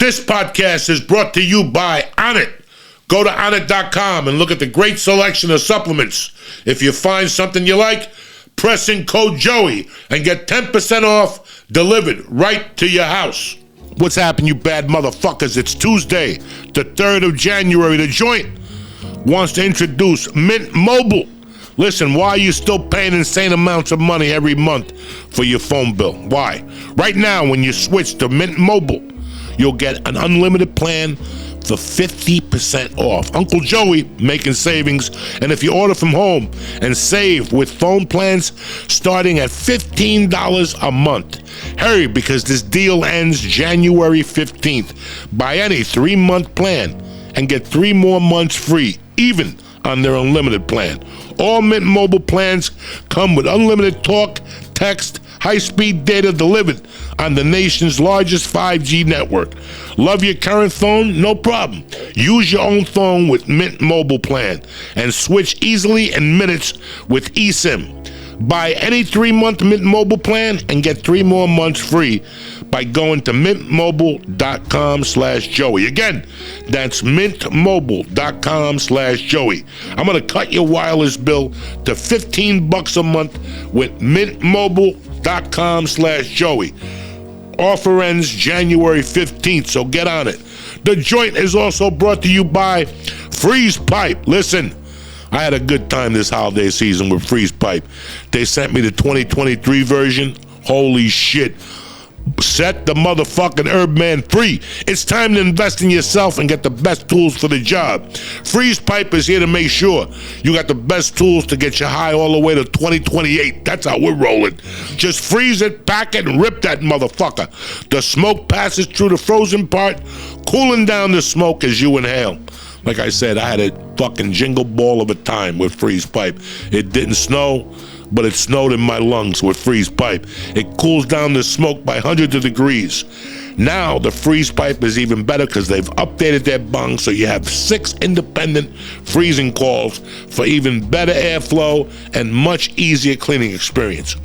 This podcast is brought to you by ONNIT. Go to ONNIT.com and look at the great selection of supplements. If you find something you like, press in code Joey and get 10% off delivered right to your house. What's happening, you bad motherfuckers? It's Tuesday, the 3rd of January. The Joint wants to introduce Mint Mobile. Listen, why are you still paying insane amounts of money every month for your phone bill? Why? Right now, when you switch to Mint Mobile, you'll get an unlimited plan for 50% off. Uncle Joey making savings, and if you order from home and save with phone plans starting at $15 a month. Hurry, because this deal ends January 15th. Buy any 3-month plan and get 3 more months free, even on their unlimited plan. All Mint Mobile plans come with unlimited talk, text, high-speed data delivered on the nation's largest 5G network. Love your current phone? No problem. Use your own phone with Mint Mobile plan and switch easily in minutes with eSIM. Buy any 3-month Mint Mobile plan and get 3 more months free by going to mintmobile.com/Joey. Again, that's mintmobile.com/Joey. I'm going to cut your wireless bill to $15 a month with mintmobile.com/Joey. Offer ends January 15th, so get on it. The Joint is also brought to you by Freeze Pipe. Listen, I had a good time this holiday season with Freeze Pipe. They sent me the 2023 version. Holy shit. Set the motherfucking herb man free. It's time to invest in yourself and get the best tools for the job. Freeze Pipe is here to make sure you got the best tools to get you high all the way to 2028. That's how we're rolling. Just freeze it, pack it, and rip that motherfucker. The smoke passes through the frozen part, cooling down the smoke as you inhale. Like I said, I had a fucking jingle ball of a time with Freeze Pipe. It didn't snow, but it snowed in my lungs with Freeze Pipe. It cools down the smoke by hundreds of degrees. Now the Freeze Pipe is even better because they've updated their bung, so you have 6 independent freezing coils for even better airflow and much easier cleaning experience.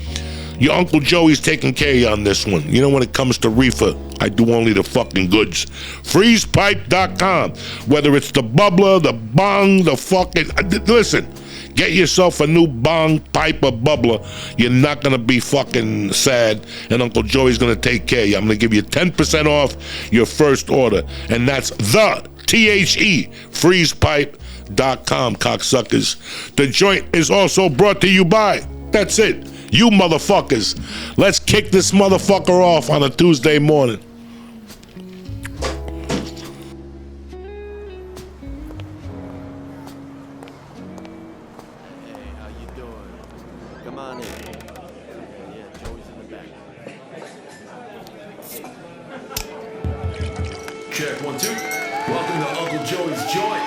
Your Uncle Joey's taking care of you on this one. You know, when it comes to reefer, I do only the fucking goods. FreezePipe.com. Whether it's the bubbler, the bong, the fucking... Listen, get yourself a new bong, pipe, or bubbler. You're not going to be fucking sad, and Uncle Joey's going to take care of you. I'm going to give you 10% off your first order, and that's the THE, FreezePipe.com, cocksuckers. The Joint is also brought to you by... That's it. You motherfuckers. Let's kick this motherfucker off on a Tuesday morning. Hey, how you doing? Come on in. Yeah, Joey's in the back. Check 1, 2. Welcome to Uncle Joey's Joint.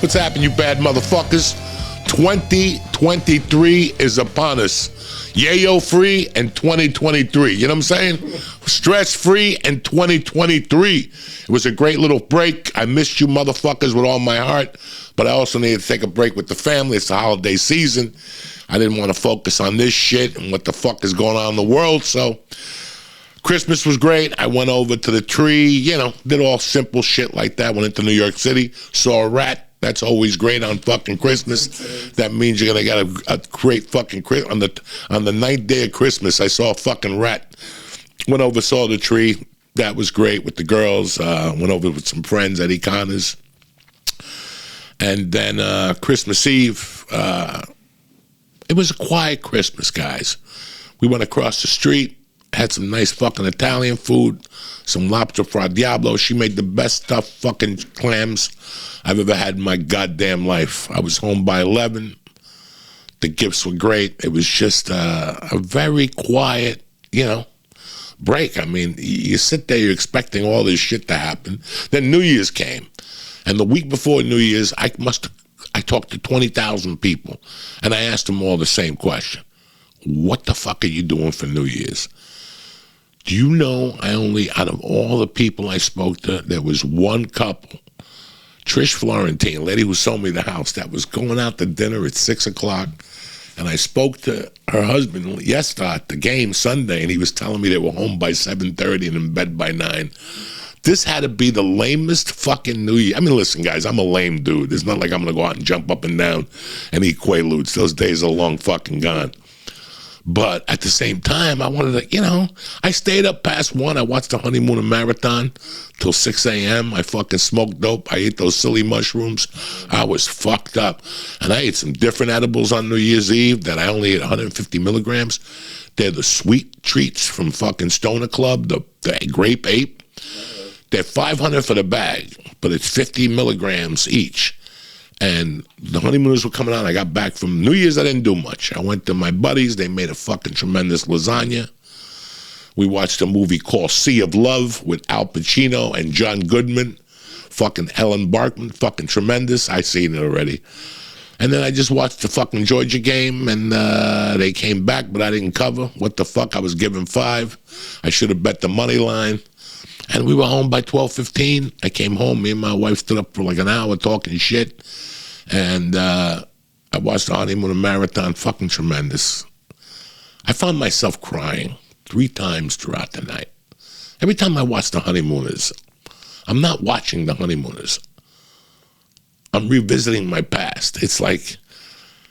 What's happening, you bad motherfuckers? 2023 is upon us. Yayo free in 2023. You know what I'm saying? Stress free in 2023. It was a great little break. I missed you motherfuckers with all my heart, but I also needed to take a break with the family. It's the holiday season. I didn't want to focus on this shit and what the fuck is going on in the world, so Christmas was great. I went over to the tree, you know, did all simple shit like that. Went into New York City, saw a rat. That's always great on fucking Christmas. That means you're gonna get a great fucking Christmas. On the 9th day of Christmas, I saw a fucking rat. Went over, saw the tree. That was great with the girls. Went over with some friends at Econa's. And then Christmas Eve, it was a quiet Christmas, guys. We went across the street had some nice fucking Italian food, some lobster fra diablo. She made the best stuffed fucking clams I've ever had in my goddamn life. I was home by 11. The gifts were great. It was just a very quiet, break. I mean, you sit there, you're expecting all this shit to happen. Then New Year's came. And the week before New Year's, I talked to 20,000 people. And I asked them all the same question. What the fuck are you doing for New Year's? Do you know out of all the people I spoke to, there was one couple, Trish Florentine, a lady who sold me the house, that was going out to dinner at 6 o'clock. And I spoke to her husband yesterday at the game Sunday, and he was telling me they were home by 7:30 and in bed by 9. This had to be the lamest fucking New Year. I mean, listen, guys, I'm a lame dude. It's not like I'm going to go out and jump up and down and eat Quaaludes. Those days are long fucking gone. But at the same time, I wanted to, I stayed up past 1. I watched the Honeymoon Marathon till 6 a.m. I fucking smoked dope. I ate those silly mushrooms. I was fucked up. And I ate some different edibles on New Year's Eve that I only ate 150 milligrams. They're the sweet treats from fucking Stoner Club, the Grape Ape. They're $500 for the bag, but it's 50 milligrams each. And the honeymooners were coming on. I got back from New Year's. I didn't do much. I went to my buddies. They made a fucking tremendous lasagna. We watched a movie called Sea of Love with Al Pacino and John Goodman. Fucking Ellen Barkman. Fucking tremendous. I seen it already. And then I just watched the fucking Georgia game, and they came back, but I didn't cover. What the fuck? I was given 5. I should have bet the money line. And we were home by 12:15. I came home. Me and my wife stood up for like an hour talking shit. And I watched the Honeymoon Marathon. Fucking tremendous. I found myself crying 3 times throughout the night. Every time I watch the Honeymooners, I'm not watching the Honeymooners. I'm revisiting my past. It's like,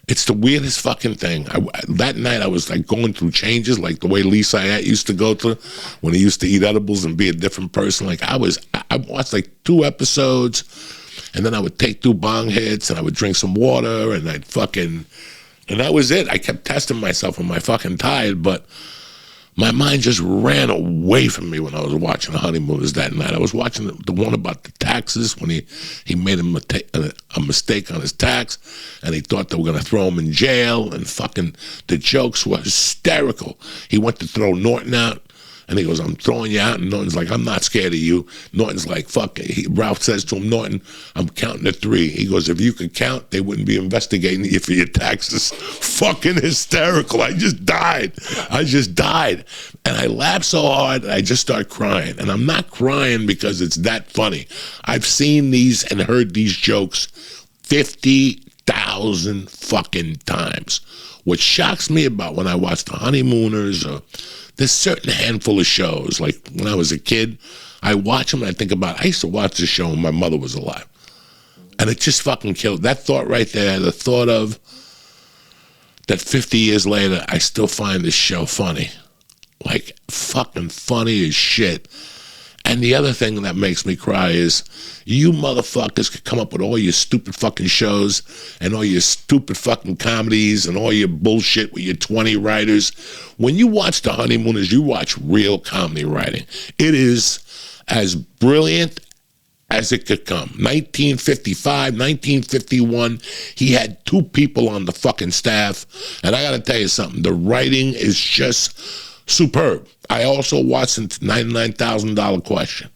it's the weirdest fucking thing. That night I was like going through changes, like the way Lee Syatt used to go through when he used to eat edibles and be a different person. Like I watched like 2 episodes, and then I would take 2 bong hits, and I would drink some water, and and that was it. I kept testing myself. Am I fucking tired? But my mind just ran away from me when I was watching the Honeymooners that night. I was watching the one about the taxes when he made a mistake on his tax, and he thought they were going to throw him in jail, and fucking the jokes were hysterical. He went to throw Norton out, and he goes, I'm throwing you out, and Norton's like, I'm not scared of you. Norton's like, fuck it. Ralph says to him, Norton, I'm counting to 3. He goes, if you could count, they wouldn't be investigating you for your taxes. Fucking hysterical. I just died. And I laughed so hard, I just started crying. And I'm not crying because it's that funny. I've seen these and heard these jokes 50,000 fucking times. What shocks me about when I watch the Honeymooners, there's certain handful of shows, like when I was a kid, I watch them and I think about, I used to watch this show when my mother was alive. And it just fucking killed. That thought right there, the thought of that 50 years later, I still find this show funny. Like, fucking funny as shit. And the other thing that makes me cry is you motherfuckers could come up with all your stupid fucking shows and all your stupid fucking comedies and all your bullshit with your 20 writers. When you watch The Honeymooners, you watch real comedy writing. It is as brilliant as it could come. 1955, 1951, he had 2 people on the fucking staff. And I got to tell you something, the writing is just superb. I also watched the $99,000 Question.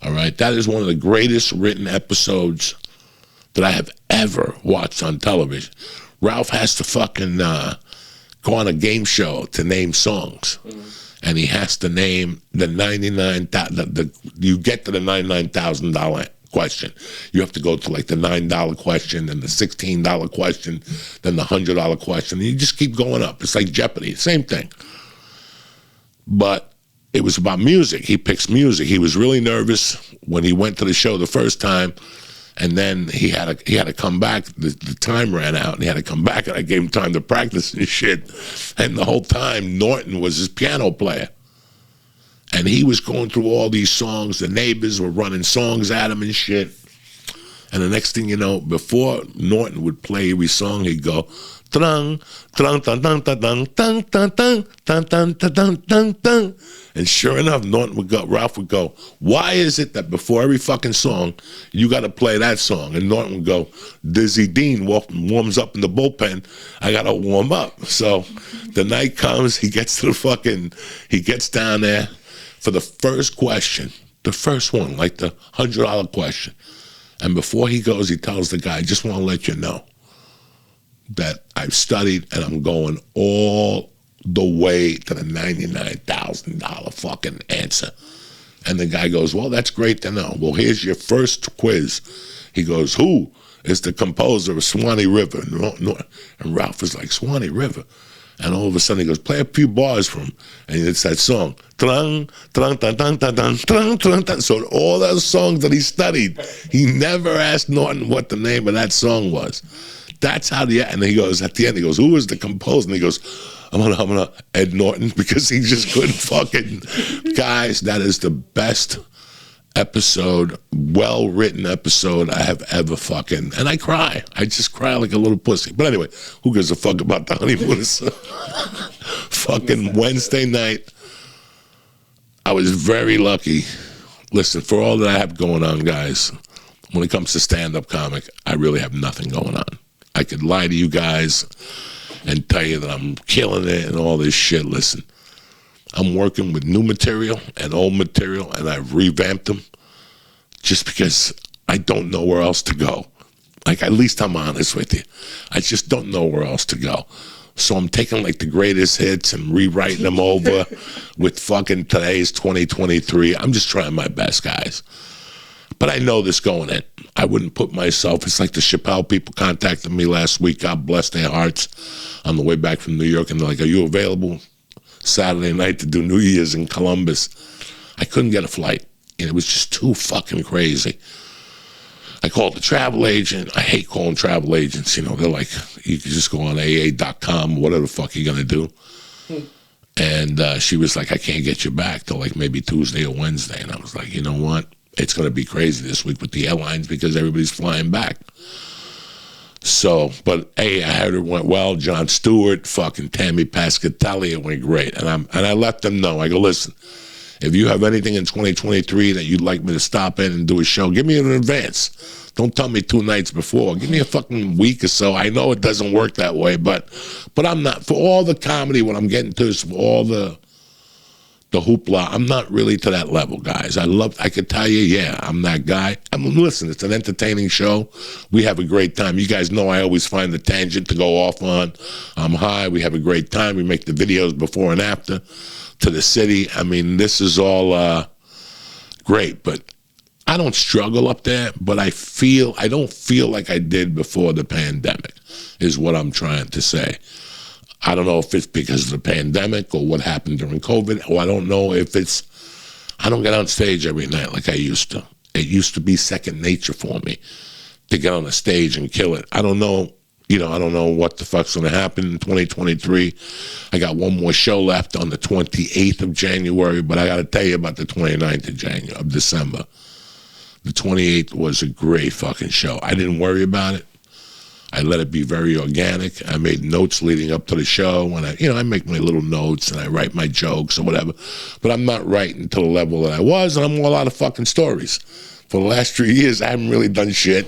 All right, that is one of the greatest written episodes that I have ever watched on television. Ralph has to fucking go on a game show to name songs. And he has to name the you get to the $99,000 question. You have to go to like the $9 question, then the $16 question, then the $100 question. And you just keep going up. It's like Jeopardy, same thing. But it was about music. He picks music. He was really nervous when he went to the show the first time, and then he had to come back. The time ran out, and he had to come back, and I gave him time to practice and shit. And the whole time, Norton was his piano player. And he was going through all these songs. The neighbors were running songs at him and shit. And the next thing you know, before Norton would play every song, he'd go, "Trang, trang, trang, trang, trang, trang, trang, trang, trang, trang, trang, trang, trang." And sure enough, Ralph would go, "Why is it that before every fucking song, you got to play that song?" And Norton would go, "Dizzy Dean warms up in the bullpen. I got to warm up." So the night comes, he gets down there for the first question, the first one, like the $100 question. And before he goes, he tells the guy, "I just want to let you know that I've studied and I'm going all the way to the $99,000 fucking answer." And the guy goes, "Well, that's great to know. Well, here's your first quiz." He goes, "Who is the composer of Swanee River?" And Ralph is like, "Swanee River?" And all of a sudden he goes, "Play a few bars from him." And it's that song. Trang, trang, trang, trang, trang, trang, trang, trang, trang. So all those songs that he studied, he never asked Norton what the name of that song was. That's how and he goes, at the end, he goes, "Who is the composer?" And he goes, I'm gonna Ed Norton, because he just couldn't fucking. Guys, that is the best episode, well-written episode I have ever fucking, and I cry. I just cry like a little pussy. But anyway, who gives a fuck about the honeymooners? Fucking Wednesday night, I was very lucky. Listen, for all that I have going on, guys, when it comes to stand-up comic, I really have nothing going on. I could lie to you guys and tell you that I'm killing it and all this shit. Listen, I'm working with new material and old material, and I've revamped them just because I don't know where else to go. Like, at least I'm honest with you. I just don't know where else to go. So I'm taking like the greatest hits and rewriting them over with fucking today's 2023. I'm just trying my best, guys. But I know this going in. I wouldn't put myself, it's like the Chappelle people contacted me last week. God bless their hearts, on the way back from New York. And they're like, "Are you available Saturday night to do New Year's in Columbus?" I couldn't get a flight. And it was just too fucking crazy. I called the travel agent. I hate calling travel agents. You know, they're like, you can just go on AA.com, whatever the fuck you're going to do. And she was like, "I can't get you back till like maybe Tuesday or Wednesday." And I was like, you know what? It's going to be crazy this week with the airlines because everybody's flying back. So, but hey, I heard it went well. Jon Stewart, fucking Tammy Pascatelli, it went great. And I let them know. I go, "Listen, if you have anything in 2023 that you'd like me to stop in and do a show, give me it in advance. Don't tell me 2 nights before. Give me a fucking week or so." I know it doesn't work that way, but I'm not, for all the comedy, what I'm getting to is for all the hoopla, I'm not really to that level, guys. I could tell you, yeah, I'm that guy. Listen, it's an entertaining show. We have a great time. You guys know I always find the tangent to go off on. I'm high. We have a great time. We make the videos before and after to the city. I mean, this is all great, but I don't struggle up there, but I don't feel like I did before the pandemic, is what I'm trying to say. I don't know if it's because of the pandemic or what happened during COVID, or I don't know if I don't get on stage every night like I used to. It used to be second nature for me to get on a stage and kill it. I don't know, I don't know what the fuck's going to happen in 2023. I got one more show left on the 28th of January, but I got to tell you about the 29th of December. The 28th was a great fucking show. I didn't worry about it. I let it be very organic. I made notes leading up to the show, and I make my little notes and I write my jokes or whatever. But I'm not writing to the level that I was, and I'm all out of fucking stories. For the last 3 years, I haven't really done shit.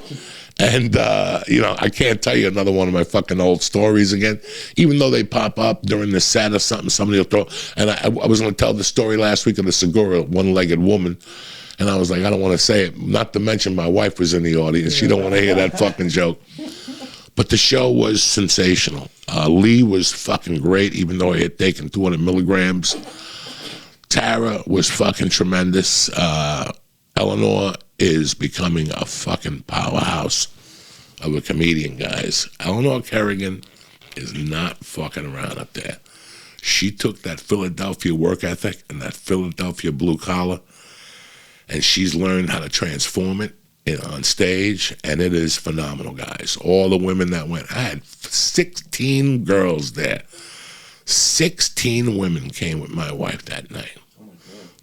And, I can't tell you another one of my fucking old stories again, even though they pop up during the set or something, somebody will throw. And I was going to tell the story last week of the Segura one-legged woman. And I was like, I don't want to say it. Not to mention my wife was in the audience. She don't want to hear that fucking joke. But the show was sensational. Lee was fucking great, even though he had taken 200 milligrams. Tara was fucking tremendous. Eleanor is becoming a fucking powerhouse of a comedian, guys. Eleanor Kerrigan is not fucking around up there. She took that Philadelphia work ethic and that Philadelphia blue collar, and she's learned how to transform it on stage, and it is phenomenal, guys. All the women that went, I had 16 girls there. 16 women came with my wife that night.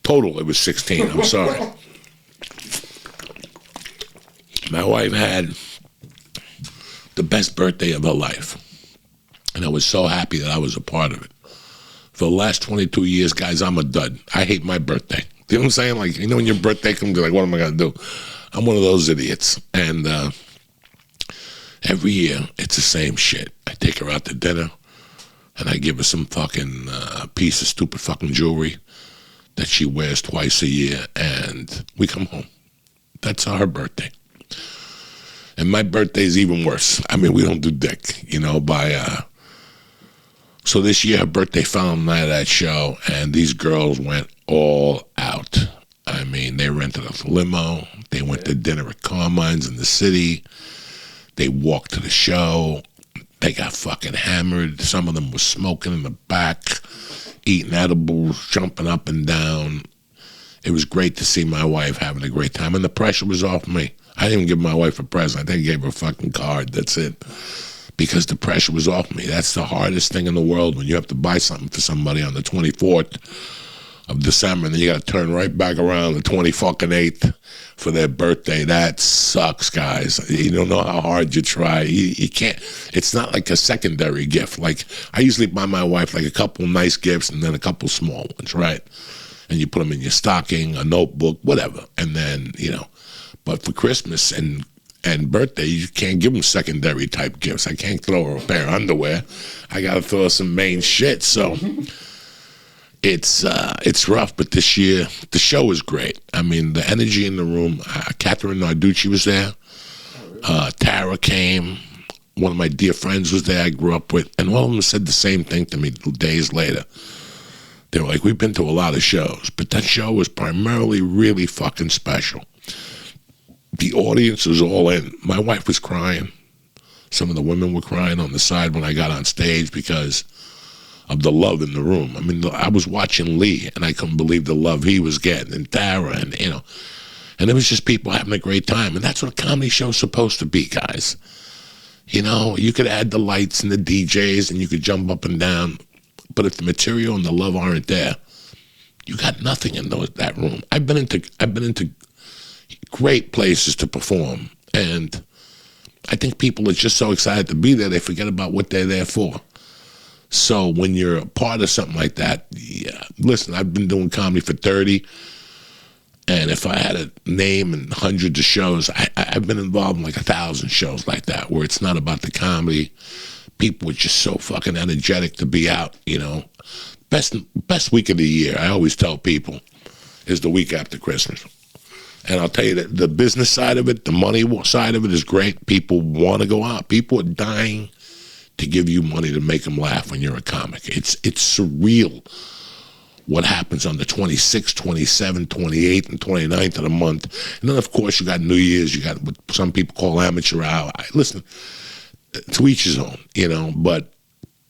Total, it was 16. I'm sorry. My wife had the best birthday of her life. And I was so happy that I was a part of it. For the last 22 years, guys, I'm a dud. I hate my birthday. You know what I'm saying? Like, you know, when your birthday comes, you're like, what am I going to do? I'm one of those idiots. And every year, it's the same shit. I take her out to dinner, and I give her some fucking piece of stupid fucking jewelry that she wears twice a year, and we come home. That's her birthday. And my birthday is even worse. I mean, we don't do dick, you know, so this year, her birthday fell on the night of that show, and these girls went all out. I mean, they rented a limo. They went to dinner at Carmine's in the city. They walked to the show. They got fucking hammered. Some of them were smoking in the back, eating edibles, jumping up and down. It was great to see my wife having a great time, and the pressure was off me. I didn't even give my wife a present. I think I gave her a fucking card. That's it. Because the pressure was off me. That's the hardest thing in the world, when you have to buy something for somebody on the 24th of December, and then you got to turn right back around the 28th for their birthday. That sucks, guys. You don't know how hard you try. You can't. It's not like a secondary gift. Like, I usually buy my wife like a couple nice gifts and then a couple small ones, right? And you put them in your stocking, a notebook, whatever. And then, you know, but for Christmas and birthday, you can't give them secondary type gifts. I can't throw her a pair of underwear. I got to throw her some main shit. So it's rough, but this year, the show was great. I mean, the energy in the room, Catherine Narducci was there. Tara came. One of my dear friends was there I grew up with. And all of them said the same thing to me days later. They were like, we've been to a lot of shows, but that show was primarily really fucking special. The audience was all in. My wife was crying. Some of the women were crying on the side when I got on stage because of the love in the room. I mean, I was watching Lee, and I couldn't believe the love he was getting, and Tara, and, you know. And it was just people having a great time. And that's what a comedy show's supposed to be, guys. You know, you could add the lights and the DJs, and you could jump up and down. But if the material and the love aren't there, you got nothing in that room. I've been into great places to perform, and I think people are just so excited to be there, they forget about what they're there for. So when you're a part of something like that, yeah, listen, I've been doing comedy for 30, and if I had a name and hundreds of shows, I've been involved in like 1,000 shows like that, where it's not about the comedy. People are just so fucking energetic to be out, you know. Best week of the year, I always tell people, is the week after Christmas. And I'll tell you that the business side of it, the money side of it is great. People want to go out. People are dying to give you money to make them laugh when you're a comic. It's surreal what happens on the 26th, 27th, 28th, and 29th of the month. And then, of course, you got New Year's. You got what some people call amateur hour. Listen, to each his own, you know. But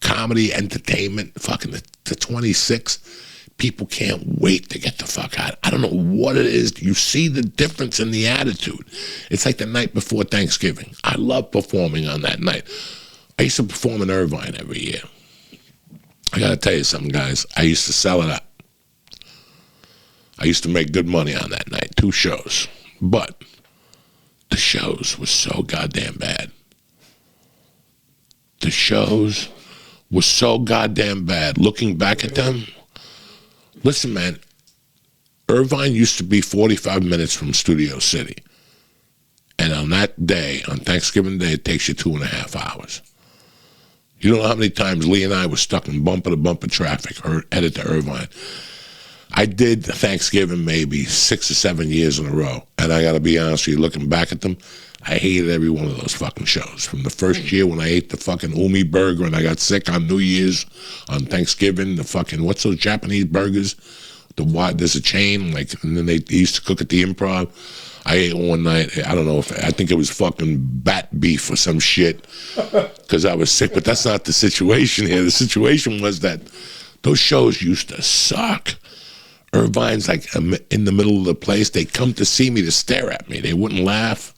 comedy, entertainment, fucking the 26th, people can't wait to get the fuck out. I don't know what it is. You see the difference in the attitude. It's like the night before Thanksgiving. I love performing on that night. I used to perform in Irvine every year. I got to tell you something, guys. I used to sell it out. I used to make good money on that night, 2 shows. But the shows were so goddamn bad. The shows were so goddamn bad. Looking back at them, listen, man, Irvine used to be 45 minutes from Studio City. And on that day, on Thanksgiving Day, it takes you 2.5 hours. You don't know how many times Lee and I were stuck in bumper-to-bumper traffic headed to Irvine. I did Thanksgiving maybe 6 or 7 years in a row. And I got to be honest with you, looking back at them, I hated every one of those fucking shows. From the first year when I ate the fucking Umi burger and I got sick on New Year's, on Thanksgiving, the fucking, what's those Japanese burgers? There's a chain, like, and then they used to cook at the Improv. I ate one night, I don't know if, I think it was fucking bat beef or some shit, because I was sick, but that's not the situation here. The situation was that those shows used to suck. Irvine's like in the middle of the place. They come to see me to stare at me. They wouldn't laugh.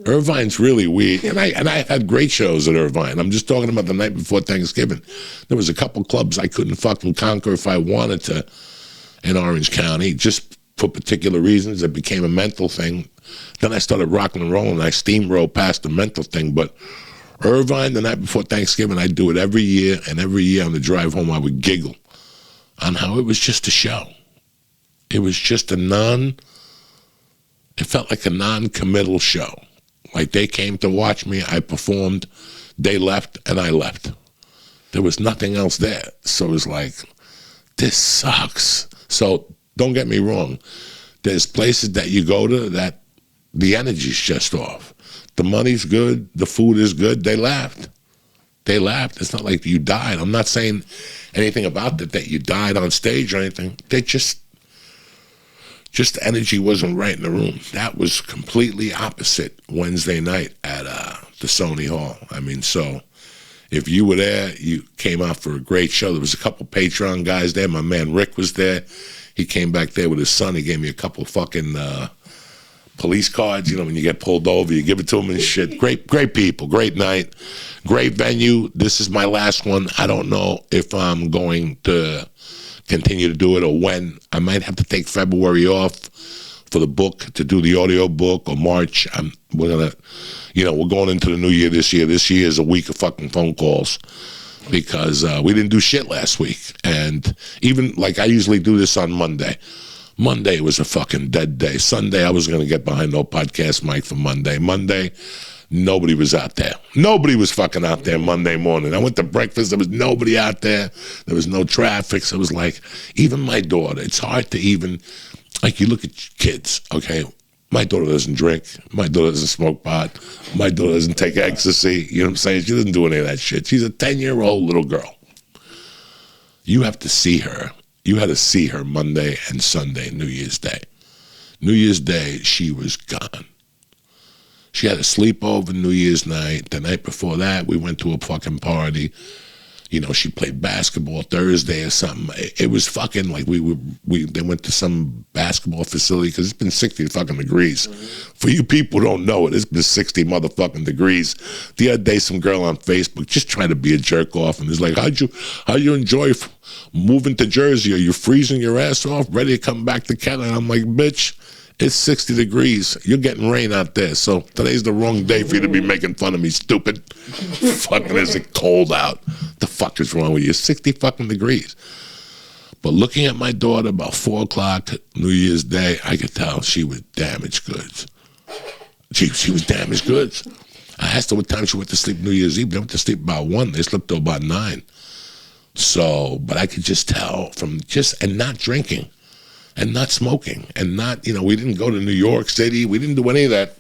Irvine's really weird. And I had great shows at Irvine. I'm just talking about the night before Thanksgiving. There was a couple clubs I couldn't fucking conquer if I wanted to in Orange County, just for particular reasons. It became a mental thing. Then I started rocking and rolling. I steamrolled past the mental thing. But Irvine, the night before Thanksgiving, I'd do it every year. And every year on the drive home, I would giggle on how it was just a show. It was just it felt like a non-committal show. Like they came to watch me, I performed, they left, and I left. There was nothing else there. So it was like, this sucks. So don't get me wrong. There's places that you go to that the energy's just off. The money's good, the food is good. They laughed. They laughed. It's not like you died. I'm not saying anything about that you died on stage or anything. They just the energy wasn't right in the room. That was completely opposite Wednesday night at the Sony Hall. I mean, so if you were there, you came out for a great show. There was a couple Patreon guys there. My man Rick was there. He came back there with his son. He gave me a couple fucking police cards. You know, when you get pulled over, you give it to them and shit. Great people. Great night. Great venue. This is my last one. I don't know if I'm going to continue to do it or when. I might have to take February off for the book, to do the audio book, or March. We're going into the new year this year. This year is a week of fucking phone calls because we didn't do shit last week. And even, like, I usually do this on Monday. Monday was a fucking dead day. Sunday, I was going to get behind no podcast mic for Monday. Monday, nobody was out there. Nobody was fucking out there Monday morning. I went to breakfast. There was nobody out there. There was no traffic. So it was like, even my daughter, it's hard to even, like, you look at kids, okay? My daughter doesn't drink. My daughter doesn't smoke pot. My daughter doesn't take ecstasy. You know what I'm saying? She doesn't do any of that shit. She's a 10-year-old little girl. You have to see her. You had to see her Monday and Sunday, New Year's Day. New Year's Day, she was gone. She had a sleepover New Year's night. The night before that, we went to a fucking party. You know, she played basketball Thursday or something. It was fucking like they went to some basketball facility because it's been 60 fucking degrees. For you people who don't know it, it's been 60 motherfucking degrees. The other day, some girl on Facebook just trying to be a jerk off and is like, how you enjoy moving to Jersey? Are you freezing your ass off, ready to come back to Canada? And I'm like, bitch, it's 60 degrees. You're getting rain out there. So today's the wrong day for you to be making fun of me, stupid. Fucking is it cold out? The fuck is wrong with you? 60 fucking degrees. But looking at my daughter about 4 o'clock New Year's Day, I could tell she was damaged goods. She was damaged goods. I asked her what time she went to sleep New Year's Eve. They went to sleep about 1. They slept till about 9. So, but I could just tell from and not drinking. And not smoking, and not, we didn't go to New York City. We didn't do any of that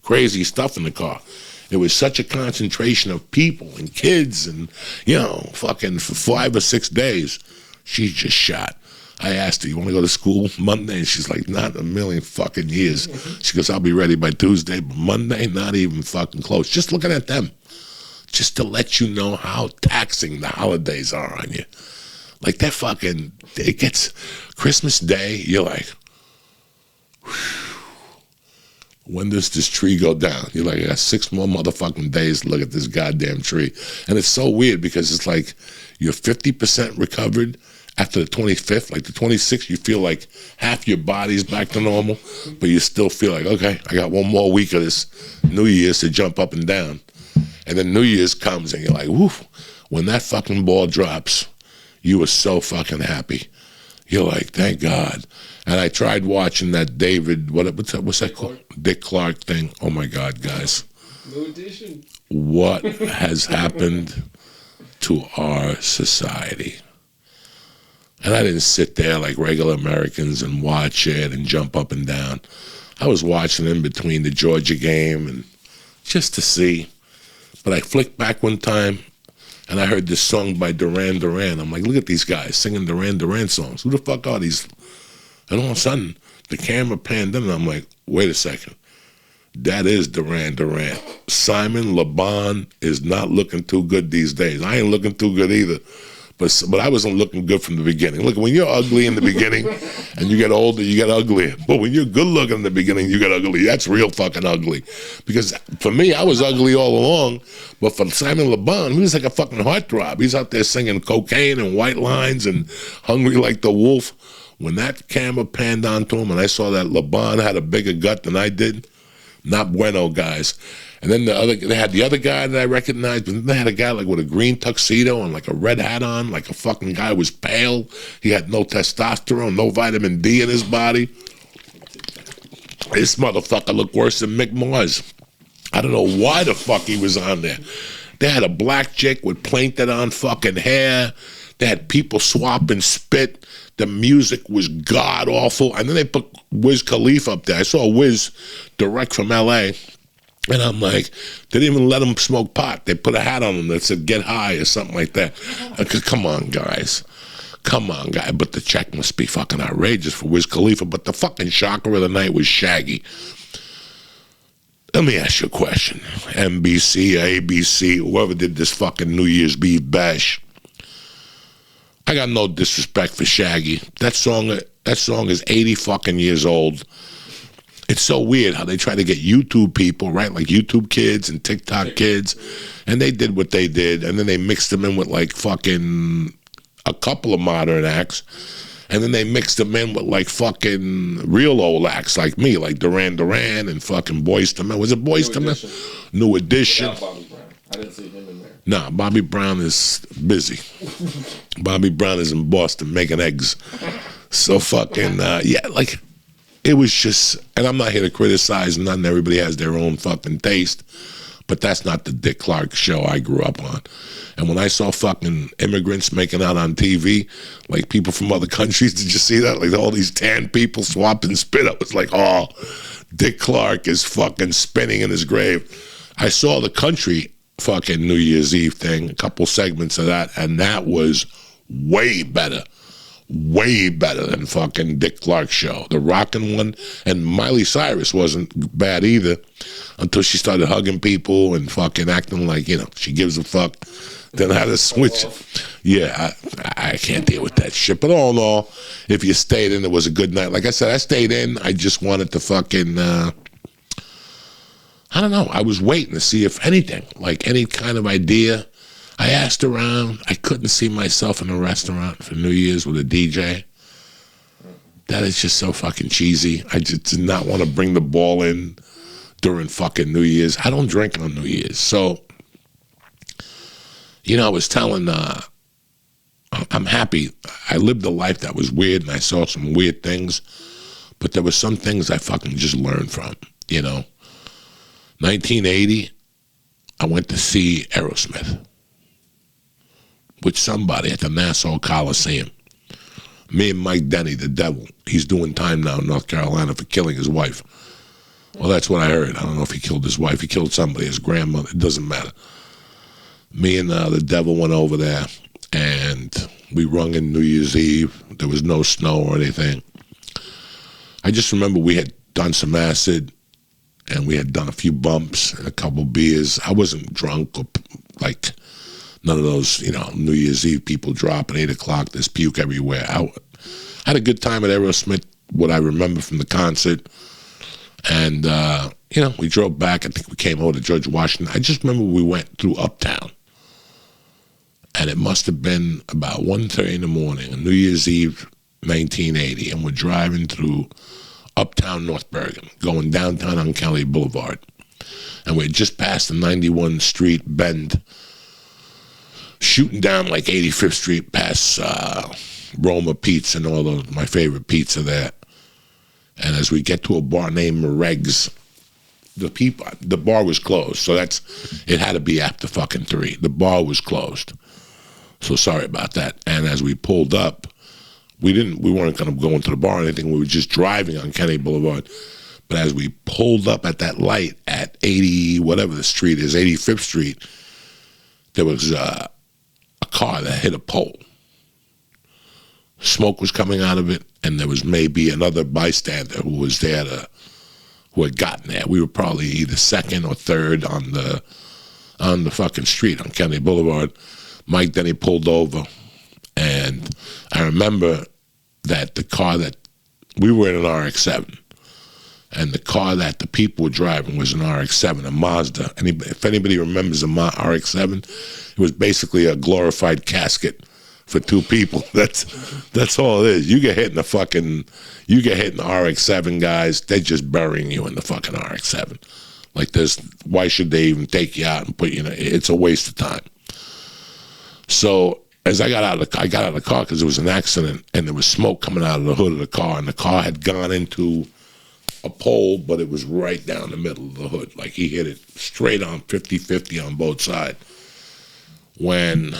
crazy stuff in the car. It was such a concentration of people and kids and, fucking for 5 or 6 days, she just shot. I asked her, you want to go to school Monday? And she's like, not a million fucking years. She goes, I'll be ready by Tuesday, but Monday, not even fucking close. Just looking at them, just to let you know how taxing the holidays are on you. Like that fucking, it gets Christmas Day, you're like, whew, when does this tree go down? You're like, I got 6 more motherfucking days to look at this goddamn tree. And it's so weird because it's like you're 50% recovered after the 25th, like the 26th, you feel like half your body's back to normal, but you still feel like, okay, I got 1 more week of this New Year's to jump up and down. And then New Year's comes and you're like, woof, when that fucking ball drops, you were so fucking happy. You're like, thank God. And I tried watching that David, what's that called? Dick Clark thing. Oh my God, guys. No addition. What has happened to our society? And I didn't sit there like regular Americans and watch it and jump up and down. I was watching in between the Georgia game and just to see. But I flicked back one time and I heard this song by Duran Duran. I'm like, look at these guys singing Duran Duran songs. Who the fuck are these? And all of a sudden, the camera panned in, and I'm like, wait a second. That is Duran Duran. Simon Le Bon is not looking too good these days. I ain't looking too good either. But I wasn't looking good from the beginning. Look, when you're ugly in the beginning and you get older, you get uglier. But when you're good looking in the beginning, you get ugly. That's real fucking ugly. Because for me, I was ugly all along. But for Simon Le Bon, he was like a fucking heartthrob. He's out there singing Cocaine and White Lines and Hungry Like the Wolf. When that camera panned onto him and I saw that Le Bon had a bigger gut than I did, Not bueno, guys. And then they had the other guy that I recognized, but then they had a guy like with a green tuxedo and like a red hat on, like a fucking guy who was pale. He had no testosterone, no vitamin D in his body. This motherfucker looked worse than Mick Mars. I don't know why the fuck he was on there. They had a black chick with painted on fucking hair. They had people swapping spit. The music was god awful. And then they put Wiz Khalifa up there. I saw Wiz direct from LA. And I'm like, they didn't even let him smoke pot. They put a hat on him that said get high or something like that. Come on, guys. Come on, guy. But the check must be fucking outrageous for Wiz Khalifa. But the fucking shocker of the night was Shaggy. Let me ask you a question. NBC, ABC, whoever did this fucking New Year's Eve bash. I got no disrespect for Shaggy. That song is 80 fucking years old. It's so weird how they try to get YouTube people, right? Like YouTube kids and TikTok kids. And they did what they did. And then they mixed them in with like fucking a couple of modern acts. And then they mixed them in with like fucking real old acts like me, like Duran Duran and fucking Boyz II Men. Was it Boyz II Men? New Edition. Bobby Brown. I didn't see him in there. Nah, Bobby Brown is busy. Bobby Brown is in Boston making eggs. So fucking, yeah, like, it was just, and I'm not here to criticize none. Everybody has their own fucking taste. But that's not the Dick Clark show I grew up on. And when I saw fucking immigrants making out on TV, like people from other countries, did you see that? Like all these tan people swapping spit. I was like, oh, Dick Clark is fucking spinning in his grave. I saw the country fucking New Year's Eve thing, a couple segments of that, and that was way better than fucking Dick Clark's show. The rockin' one, and Miley Cyrus wasn't bad either until she started hugging people and fucking acting like, you know, she gives a fuck. Then I had to switch. Yeah, I can't deal with that shit. But all in all, if you stayed in, it was a good night. Like I said, I stayed in. I just wanted to fucking, I don't know. I was waiting to see if anything, like any kind of idea. I asked around. I couldn't see myself in a restaurant for New Year's with a DJ. That is just so fucking cheesy. I just did not want to bring the ball in during fucking New Year's. I don't drink on New Year's. So, you know, I was telling, I'm happy. I lived a life that was weird and I saw some weird things, but there were some things I fucking just learned from, you know. 1980, I went to see Aerosmith with somebody at the Nassau Coliseum. Me and Mike Denny, the devil. He's doing time now in North Carolina for killing his wife. Well, that's what I heard. I don't know if he killed his wife. He killed somebody, his grandmother. It doesn't matter. Me and the devil went over there, and we rung in New Year's Eve. There was no snow or anything. I just remember we had done some acid, and we had done a few bumps and a couple beers. I wasn't drunk or like none of those, you know, New Year's Eve people drop at 8 o'clock. There's puke everywhere. I had a good time at Aerosmith, what I remember from the concert. And, you know, we drove back. I think we came over to George Washington. I just remember we went through Uptown. And it must have been about 1:30 in the morning, on New Year's Eve, 1980. And we're driving through Uptown North Bergen, going downtown on Kelly Boulevard. And we're just past the 91 Street bend, shooting down like 85th Street past Roma Pizza and all those, my favorite pizza there. And as we get to a bar named Moreg's, the bar was closed. So it had to be after fucking 3. The bar was closed. So sorry about that. And as we pulled up, we weren't going to go into the bar or anything. We were just driving on Kennedy Boulevard. But as we pulled up at that light at 80, whatever the street is, 85th Street, there was a car that hit a pole. Smoke was coming out of it, and there was maybe another bystander who was there who had gotten there. We were probably either second or third on the fucking street on Kennedy Boulevard. Mike Denny pulled over, and I remember that the car that we were in an RX-7, and the car that the people were driving was an RX-7, a Mazda. If anybody remembers a RX-7, it was basically a glorified casket for two people. That's all it is. You get hit in the RX-7, guys. They're just burying you in the fucking RX-7. Like this, why should they even take you out and put you in? It's a waste of time. So as I got out of the car because there was an accident and there was smoke coming out of the hood of the car, and the car had gone into a pole, but it was right down the middle of the hood. Like he hit it straight on 50-50 on both sides. When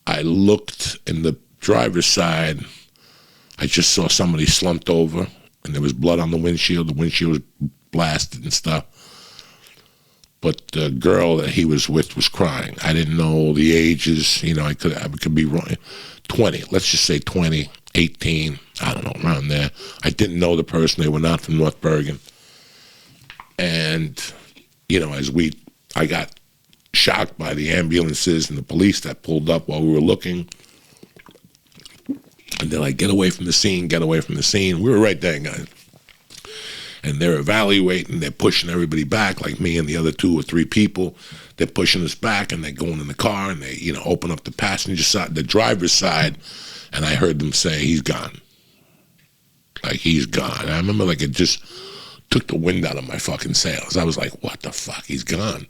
I looked in the driver's side, I just saw somebody slumped over, and there was blood on the windshield. The windshield was blasted and stuff. But the girl that he was with was crying. I didn't know the ages. You know, I could be wrong. 20, let's just say 20, 18, I don't know, around there. I didn't know the person. They were not from North Bergen. And, you know, I got shocked by the ambulances and the police that pulled up while we were looking. And they're like, get away from the scene, get away from the scene. We were right there, guys. And they're evaluating, they're pushing everybody back, like me and the other 2 or 3 people. They're pushing us back, and they're going in the car, and they, you know, open up the passenger side, the driver's side, and I heard them say, he's gone. Like, he's gone. And I remember, like, it just took the wind out of my fucking sails. I was like, what the fuck? He's gone.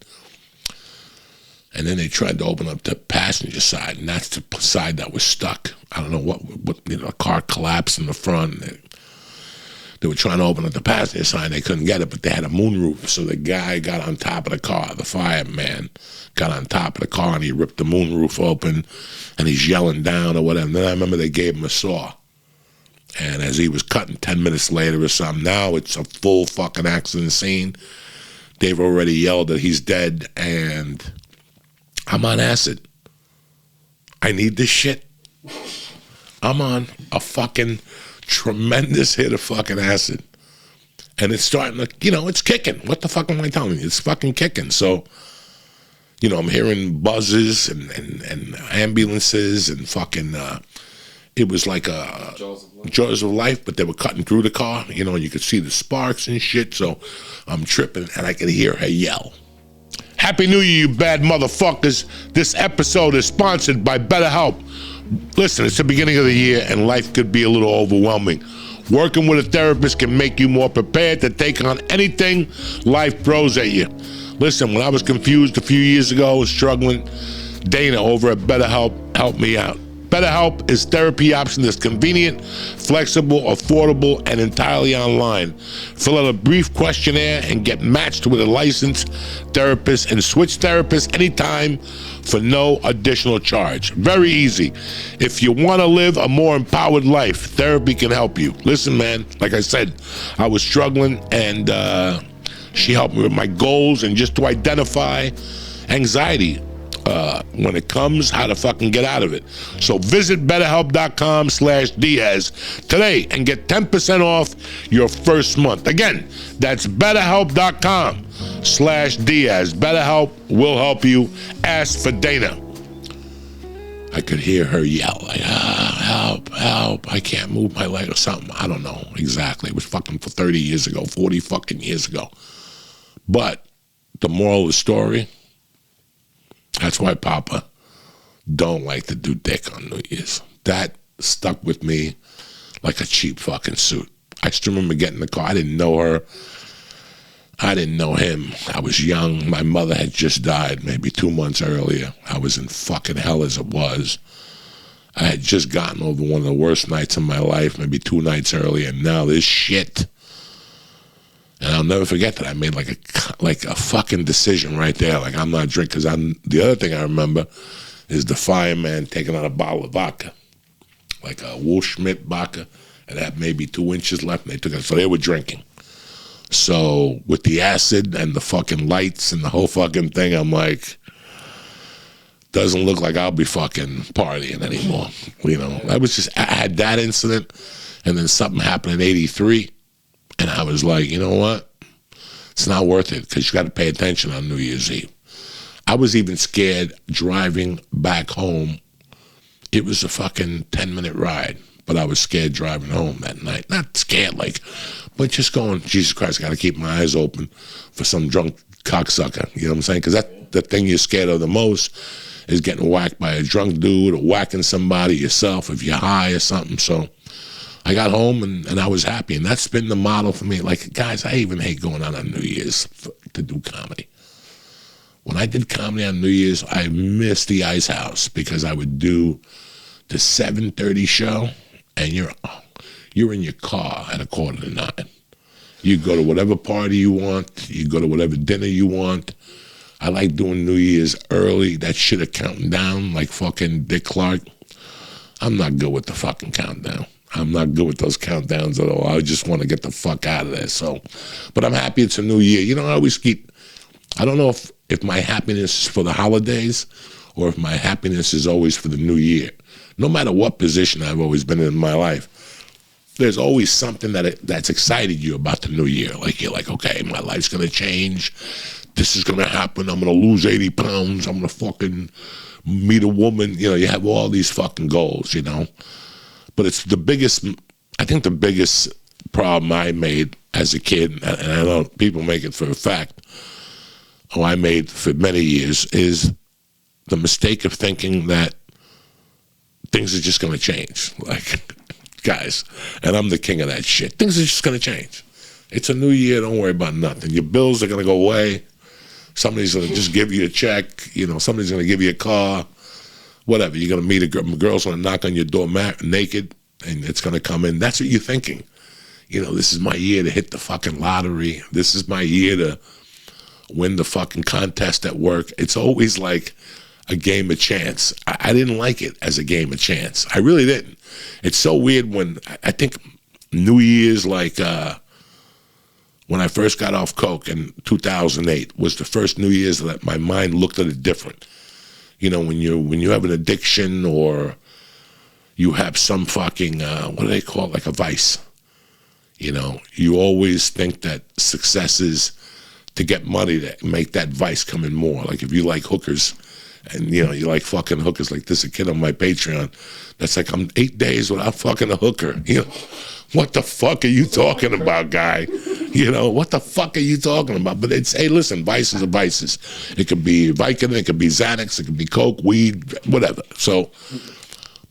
And then they tried to open up the passenger side, and that's the side that was stuck. I don't know what you know, a car collapsed in the front. They were trying to open up the passenger side. They couldn't get it, but they had a moonroof. So the guy got on top of the car. The fireman got on top of the car, and he ripped the moonroof open, and he's yelling down or whatever. And then I remember they gave him a saw. And as he was cutting 10 minutes later or something, now it's a full fucking accident scene. They've already yelled that he's dead, and I'm on acid. I need this shit. I'm on a fucking tremendous hit of fucking acid. And it's starting to, you know, it's kicking. What the fuck am I telling you? It's fucking kicking. So, you know, I'm hearing buzzes and ambulances and fucking, it was like a Jaws of Life, but they were cutting through the car. You know, you could see the sparks and shit. So I'm tripping, and I could hear her yell. Happy New Year, you bad motherfuckers. This episode is sponsored by BetterHelp. Listen, it's the beginning of the year, and life could be a little overwhelming. Working with a therapist can make you more prepared to take on anything life throws at you. Listen, when I was confused a few years ago, I was struggling, Dana over at BetterHelp helped me out. BetterHelp is therapy option that's convenient, flexible, affordable, and entirely online. Fill out a brief questionnaire and get matched with a licensed therapist and switch therapists anytime for no additional charge. Very easy. If you want to live a more empowered life, therapy can help you. Listen, man, like I said, I was struggling, and she helped me with my goals and just to identify anxiety. When it comes, how to fucking get out of it. So visit BetterHelp.com/Diaz today and get 10% off your first month. Again, that's BetterHelp.com/Diaz. BetterHelp will help you. Ask for Dana. I could hear her yell, like, help, help, I can't move my leg or something. I don't know exactly. It was fucking for 30 years ago, 40 fucking years ago. But the moral of the story, that's why Papa don't like to do dick on New Year's. That stuck with me like a cheap fucking suit. I still remember getting in the car. I didn't know her. I didn't know him. I was young. My mother had just died maybe 2 months earlier. I was in fucking hell as it was. I had just gotten over one of the worst nights of my life, maybe 2 nights earlier, and now this shit. And I'll never forget that I made like a fucking decision right there. Like, I'm not drinking, because the other thing I remember is the fireman taking out a bottle of vodka, like a Wolschmidt vodka, and had maybe 2 inches left, and they took it. So they were drinking. So with the acid and the fucking lights and the whole fucking thing, I'm like, doesn't look like I'll be fucking partying anymore. You know, I had that incident, and then something happened in '83. And I was like, you know what? It's not worth it, because you got to pay attention on New Year's Eve. I was even scared driving back home. It was a fucking 10-minute ride, but I was scared driving home that night. Not scared, but just going, Jesus Christ, I got to keep my eyes open for some drunk cocksucker. You know what I'm saying? Because the thing you're scared of the most is getting whacked by a drunk dude or whacking somebody yourself if you're high or something. So I got home and I was happy. And that's been the model for me. Like, guys, I even hate going out on New Year's to do comedy. When I did comedy on New Year's, I missed the Ice House because I would do the 7:30 show, and you're in your car at 8:45. You go to whatever party you want. You go to whatever dinner you want. I like doing New Year's early. That shit of counting down like fucking Dick Clark. I'm not good with the fucking countdown. I'm not good with those countdowns at all. I just want to get the fuck out of there. So, but I'm happy it's a new year. You know, I don't know if my happiness is for the holidays or if my happiness is always for the new year. No matter what position I've always been in my life, there's always something that's excited you about the new year. Like, you're like, okay, my life's going to change. This is going to happen. I'm going to lose 80 pounds. I'm going to fucking meet a woman. You know, you have all these fucking goals, you know. But it's I think the biggest problem I made as a kid, and I know people make it for a fact, I made for many years, is the mistake of thinking that things are just going to change. Like, guys, and I'm the king of that shit. Things are just going to change. It's a new year. Don't worry about nothing. Your bills are going to go away. Somebody's going to just give you a check. You know, somebody's going to give you a car. Whatever. You're going to meet a girl's going to knock on your door naked, and it's going to come in. That's what you're thinking. You know, this is my year to hit the fucking lottery. This is my year to win the fucking contest at work. It's always like a game of chance. I didn't like it as a game of chance. I really didn't. It's so weird when I think New Year's, like when I first got off coke in 2008 was the first New Year's that my mind looked at it different. You know, when you have an addiction or you have some fucking, what do they call it, like a vice. You know, you always think that success is to get money to make that vice come in more. Like if you like hookers and, you know, you like fucking hookers, like this a kid on my Patreon that's like, I'm 8 days without fucking a hooker. You know, what the fuck are you talking about, guy? You know, what the fuck are you talking about? But it's, hey, listen, vices are vices. It could be Vicodin, it could be Xanax, it could be coke, weed, whatever. So,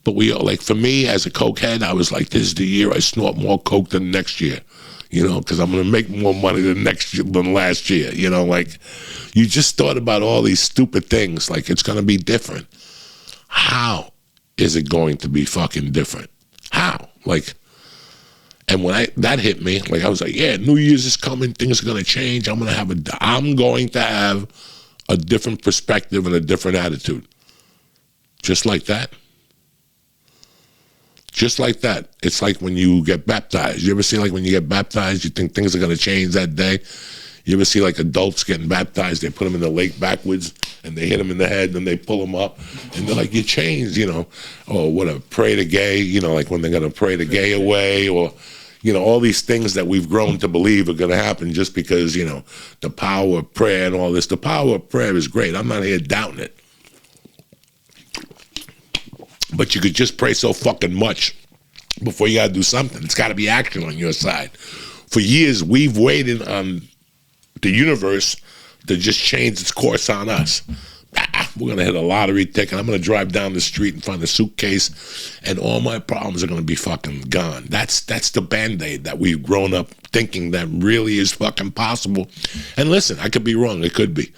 but we, like for me as a cokehead, I was like, this is the year I snort more coke than next year. You know, because I'm going to make more money than last year. You know, like, you just thought about all these stupid things. Like, it's going to be different. How is it going to be fucking different? How? Like, and when that hit me, like, I was like, yeah, New Year's is coming. Things are going to change. I'm going to have a different perspective and a different attitude. Just like that. Just like that. It's like when you get baptized. You ever see, like, when you get baptized, you think things are going to change that day? You ever see, like, adults getting baptized? They put them in the lake backwards, and they hit them in the head, and they pull them up, and they're like, you changed, you know. Or whatever, pray to gay, you know, like when they're going to pray the gay away, or, you know, all these things that we've grown to believe are going to happen just because, you know, the power of prayer and all this. The power of prayer is great. I'm not here doubting it. But you could just pray so fucking much before you got to do something. It's got to be action on your side. For years, we've waited on the universe to just change its course on us. We're going to hit a lottery ticket. I'm going to drive down the street and find a suitcase, and all my problems are going to be fucking gone. That's the Band-Aid that we've grown up thinking that really is fucking possible. And listen, I could be wrong. It could be.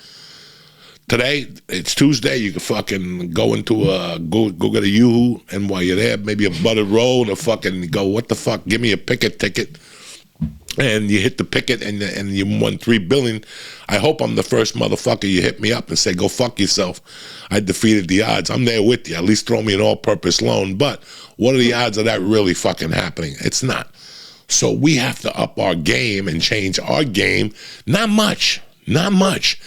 Today, it's Tuesday, you can fucking go into go get a Yoo-Hoo, and while you're there, maybe a buttered roll, and a fucking go, what the fuck, give me a picket ticket. And you hit the picket, and you won $3 billion. I hope I'm the first motherfucker you hit me up and say, go fuck yourself. I defeated the odds. I'm there with you. At least throw me an all-purpose loan. But what are the odds of that really fucking happening? It's not. So we have to up our game and change our game. Not much. Not much.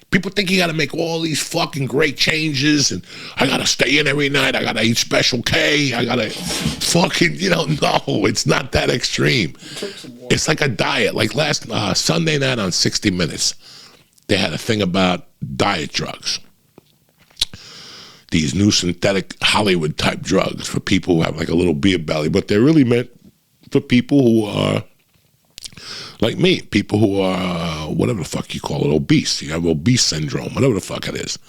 People think you got to make all these fucking great changes, and I got to stay in every night. I got to eat Special K. I got to fucking, you know, no, it's not that extreme. It's like a diet. Like last Sunday night on 60 Minutes, they had a thing about diet drugs. These new synthetic Hollywood-type drugs for people who have like a little beer belly, but they're really meant for people who are Like me, people who are, whatever the fuck you call it, obese. You have obese syndrome, whatever the fuck it is.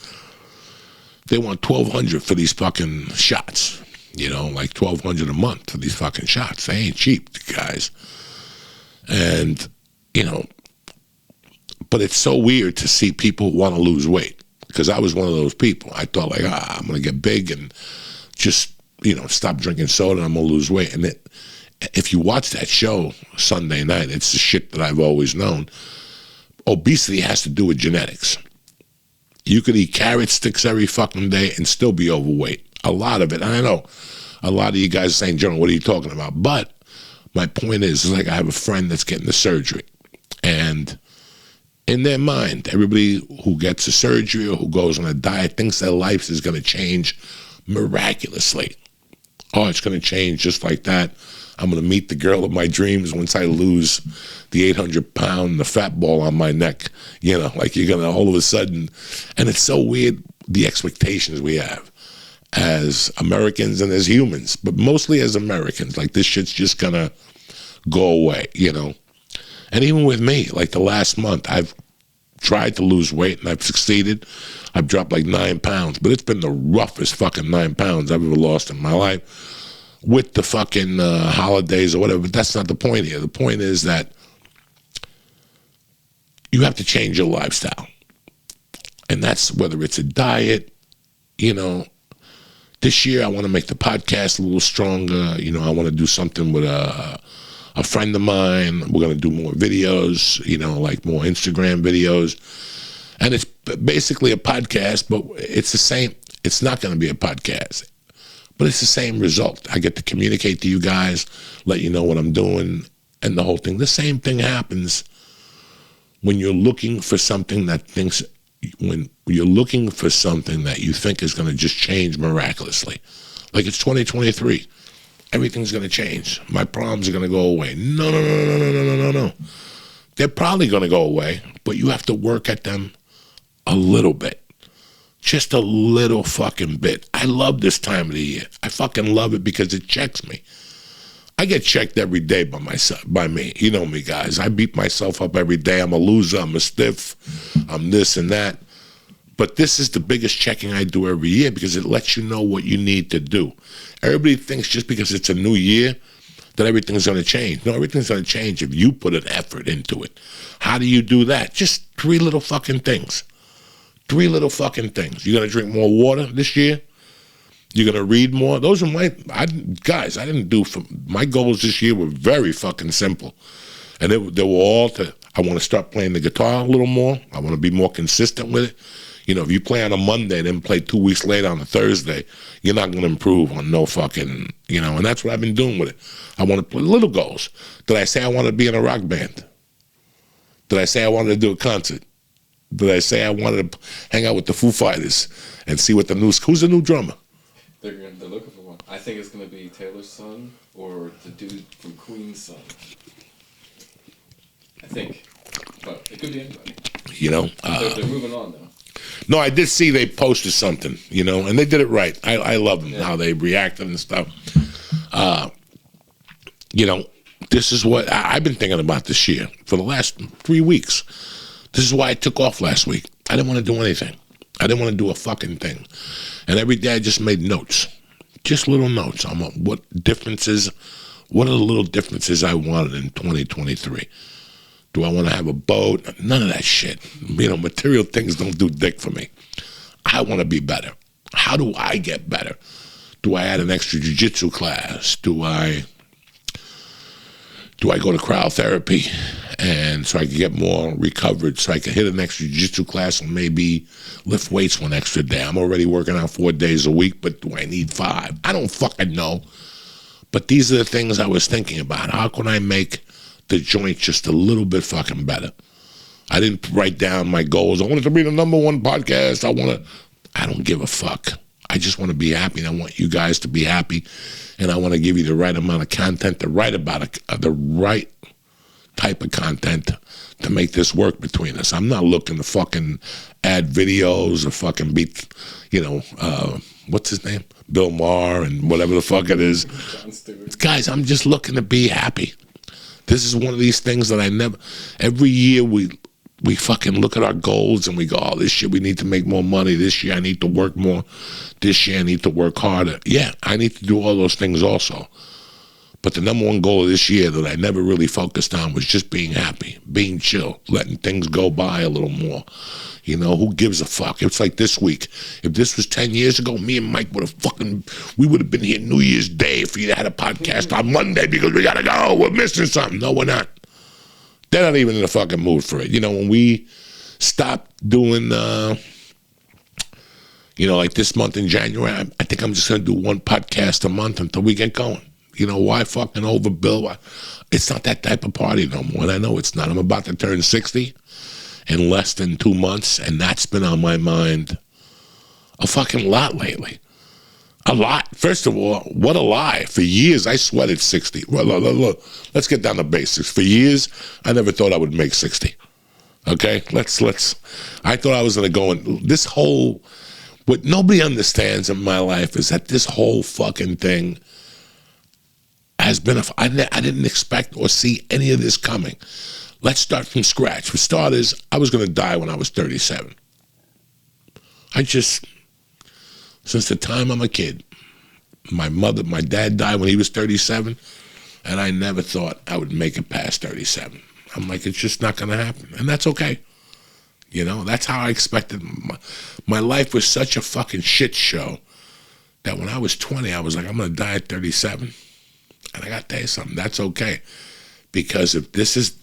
They want $1,200 for these fucking shots. You know, like $1,200 a month for these fucking shots. They ain't cheap, guys. And, you know, but it's so weird to see people want to lose weight. Because I was one of those people. I thought like, I'm going to get big and just, you know, stop drinking soda and I'm going to lose weight. And if you watch that show Sunday night, it's the shit that I've always known. Obesity has to do with genetics. You could eat carrot sticks every fucking day and still be overweight. A lot of it. And I know a lot of you guys are saying, John, what are you talking about? But my point is like I have a friend that's getting the surgery. And in their mind, everybody who gets a surgery or who goes on a diet thinks their life is going to change miraculously. Oh, it's going to change just like that. I'm going to meet the girl of my dreams once I lose the 800-pound, the fat ball on my neck. You know, like you're going to all of a sudden, and it's so weird, the expectations we have as Americans and as humans, but mostly as Americans, like this shit's just going to go away, you know. And even with me, like the last month, I've tried to lose weight and I've succeeded. I've dropped like 9 pounds, but it's been the roughest fucking 9 pounds I've ever lost in my life with the fucking holidays or whatever. But that's not the point here. The point is that you have to change your lifestyle. And that's whether it's a diet, you know. This year I want to make the podcast a little stronger. You know, I want to do something with a friend of mine. We're going to do more videos, you know, like more Instagram videos. And it's basically a podcast, but it's the same. It's not going to be a podcast, but it's the same result. I get to communicate to you guys, let you know what I'm doing, and the whole thing. The same thing happens when you're looking for something when you're looking for something that you think is going to just change miraculously. Like it's 2023. Everything's going to change. My problems are going to go away. No. They're probably going to go away, but you have to work at them a little bit. Just a little fucking bit. I love this time of the year. I fucking love it because it checks me. I get checked every day by me. You know me, guys. I beat myself up every day. I'm a loser. I'm a stiff. I'm this and that. But this is the biggest checking I do every year because it lets you know what you need to do. Everybody thinks just because it's a new year that everything's going to change. No, everything's going to change if you put an effort into it. How do you do that? Just 3 little fucking things. 3 little fucking things. You're going to drink more water this year? You're going to read more? Those are my goals this year were very fucking simple. And they were all I want to start playing the guitar a little more. I want to be more consistent with it. You know, if you play on a Monday, then play 2 weeks later on a Thursday, you're not going to improve on no fucking, you know, and that's what I've been doing with it. I want to play little goals. Did I say I wanted to be in a rock band? Did I say I wanted to do a concert? Did I say I wanted to hang out with the Foo Fighters and see what who's the new drummer? They're looking for one. I think it's going to be Taylor's son or the dude from Queen's son. I think. But it could be anybody. You know? They're moving on, though. No, I did see they posted something, you know, and they did it right. I love them, how they reacted and stuff. You know, this is what I've been thinking about this year for the last 3 weeks. This is why I took off last week. I didn't want to do anything. I didn't want to do a fucking thing. And every day I just made notes, just little notes on what are the little differences I wanted in 2023. Do I want to have a boat? None of that shit. You know, material things don't do dick for me. I want to be better. How do I get better? Do I add an extra jiu-jitsu class? Do I go to cryotherapy and so I can get more recovered, so I can hit an extra jiu-jitsu class and maybe lift weights 1 extra day? I'm already working out 4 days a week, but do I need 5? I don't fucking know. But these are the things I was thinking about. How can I make the joint just a little bit fucking better? I didn't write down my goals. I wanted to be the #1 podcast. I don't give a fuck. I just want to be happy, and I want you guys to be happy, and I want to give you the right amount of content, the right type of content to make this work between us. I'm not looking to fucking add videos or fucking beat, you know, what's his name? Bill Maher and whatever the fuck it is. Guys, I'm just looking to be happy. This is one of these things that I never, every year we fucking look at our goals and we go, oh, this year we need to make more money. This year I need to work more. This year I need to work harder. Yeah, I need to do all those things also. But the number one goal of this year that I never really focused on was just being happy, being chill, letting things go by a little more. You know, who gives a fuck? It's like this week. If this was 10 years ago, me and Mike we would have been here New Year's Day if we had a podcast on Monday because we gotta go. We're missing something. No, we're not. They're not even in the fucking mood for it. You know, when we stopped doing, like this month in January, I think I'm just gonna do one podcast a month until we get going. You know, why fucking overbill? It's not that type of party no more, and I know it's not. I'm about to turn 60 in less than 2 months, and that's been on my mind a fucking lot lately. A lot. First of all, what a lie. For years, I sweated 60. Well, look, let's get down to basics. For years, I never thought I would make 60. Okay? I thought I was going to go in. This whole, what nobody understands in my life is that this whole fucking thing has been, I didn't expect or see any of this coming. Let's start from scratch. For starters, I was going to die when I was 37. Since the time I'm a kid, my dad died when he was 37, and I never thought I would make it past 37. I'm like, it's just not going to happen, and that's okay. You know, that's how I expected. My life was such a fucking shit show that when I was 20, I was like, I'm going to die at 37. And I got to tell you something, that's okay. Because if this is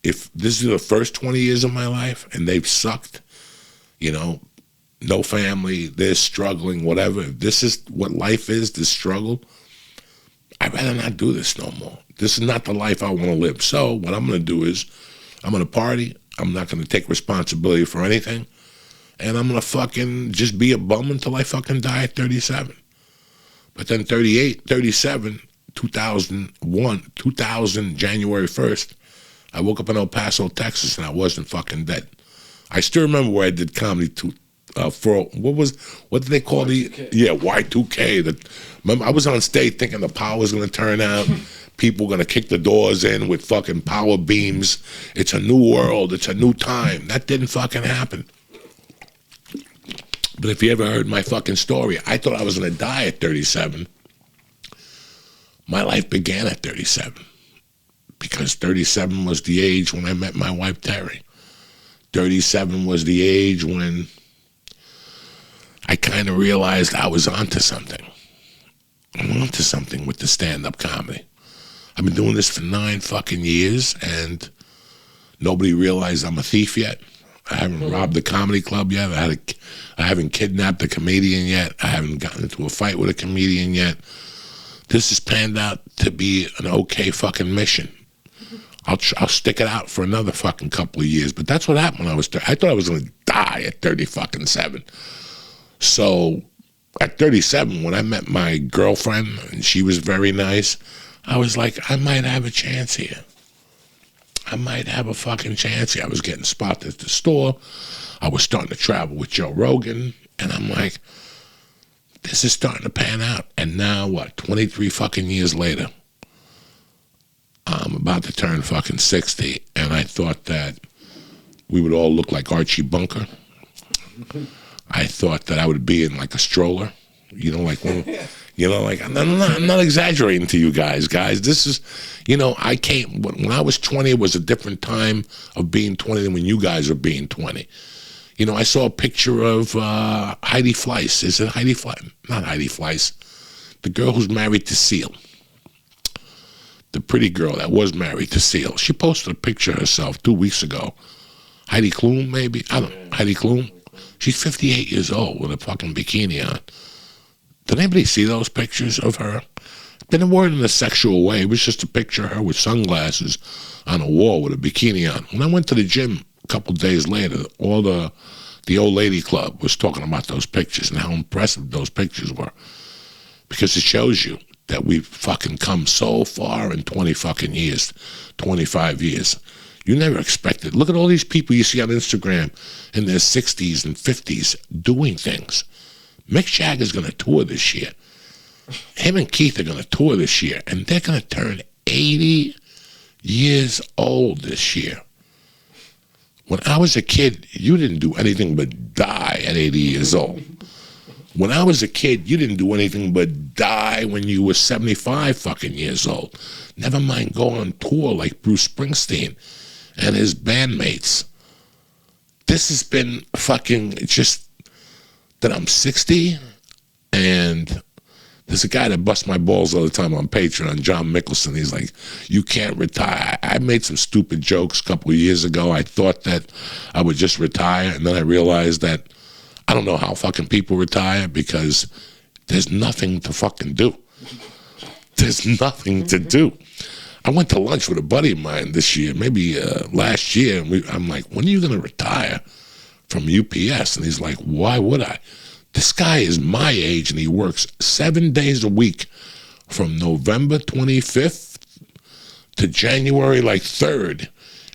the first 20 years of my life and they've sucked, you know, no family, they're struggling, whatever. If this is what life is, this struggle, I'd rather not do this no more. This is not the life I want to live. So what I'm going to do is I'm going to party. I'm not going to take responsibility for anything. And I'm going to fucking just be a bum until I fucking die at 37. But then 38, 37, 2000, January 1st, I woke up in El Paso, Texas, and I wasn't fucking dead. I still remember where I did comedy for what did they call Y2K. Y2K. Remember, I was on stage thinking the power was going to turn out. People were going to kick the doors in with fucking power beams. It's a new world. It's a new time. That didn't fucking happen. But if you ever heard my fucking story, I thought I was going to die at 37. My life began at 37 because 37 was the age when I met my wife, Terry. 37 was the age when I kind of realized I was onto something. I'm onto something with the stand-up comedy. I've been doing this for 9 fucking years, and nobody realized I'm a thief yet. I haven't robbed the comedy club yet. I haven't kidnapped a comedian yet. I haven't gotten into a fight with a comedian yet. This has panned out to be an okay fucking mission. I'll stick it out for another fucking couple of years, but that's what happened when I thought I was going to die at 37. So at 37, when I met my girlfriend, and she was very nice, I was like, I might have a chance here. I might have a fucking chance here. I was getting spotted at the store. I was starting to travel with Joe Rogan, and I'm like, this is starting to pan out. And now, 23 fucking years later, I'm about to turn fucking 60, and I thought that we would all look like Archie Bunker. I thought that I would be in like a stroller, I'm not exaggerating to you guys. This is, when I was 20, it was a different time of being 20 than when you guys are being 20. I saw a picture of Heidi Fleiss. Is it Heidi Fleiss? Not Heidi Fleiss. The girl who's married to Seal. The pretty girl that was married to Seal. She posted a picture of herself 2 weeks ago. Heidi Klum, maybe? I don't know. Heidi Klum? She's 58 years old with a fucking bikini on. Did anybody see those pictures of her? Didn't word in a sexual way. It was just a picture of her with sunglasses on a wall with a bikini on. When I went to the gym a couple days later, all the old lady club was talking about those pictures and how impressive those pictures were. Because it shows you that we've fucking come so far in 20 fucking years, 25 years. You never expected. Look at all these people you see on Instagram in their 60s and 50s doing things. Mick Jagger's going to tour this year. Him and Keith are going to tour this year, and they're going to turn 80 years old this year. When I was a kid, you didn't do anything but die at 80 years old. When I was a kid, you didn't do anything but die when you were 75 fucking years old. Never mind go on tour like Bruce Springsteen and his bandmates. This has been fucking just that I'm 60, and there's a guy that busts my balls all the time on Patreon, John Mickelson. He's like, you can't retire. I made some stupid jokes a couple of years ago. I thought that I would just retire, and then I realized that I don't know how fucking people retire because there's nothing to fucking do. There's nothing to do. I went to lunch with a buddy of mine this year, maybe last year, and I'm like, when are you going to retire from UPS? And he's like, why would I? This guy is my age, and he works 7 days a week from November 25th to January 3rd.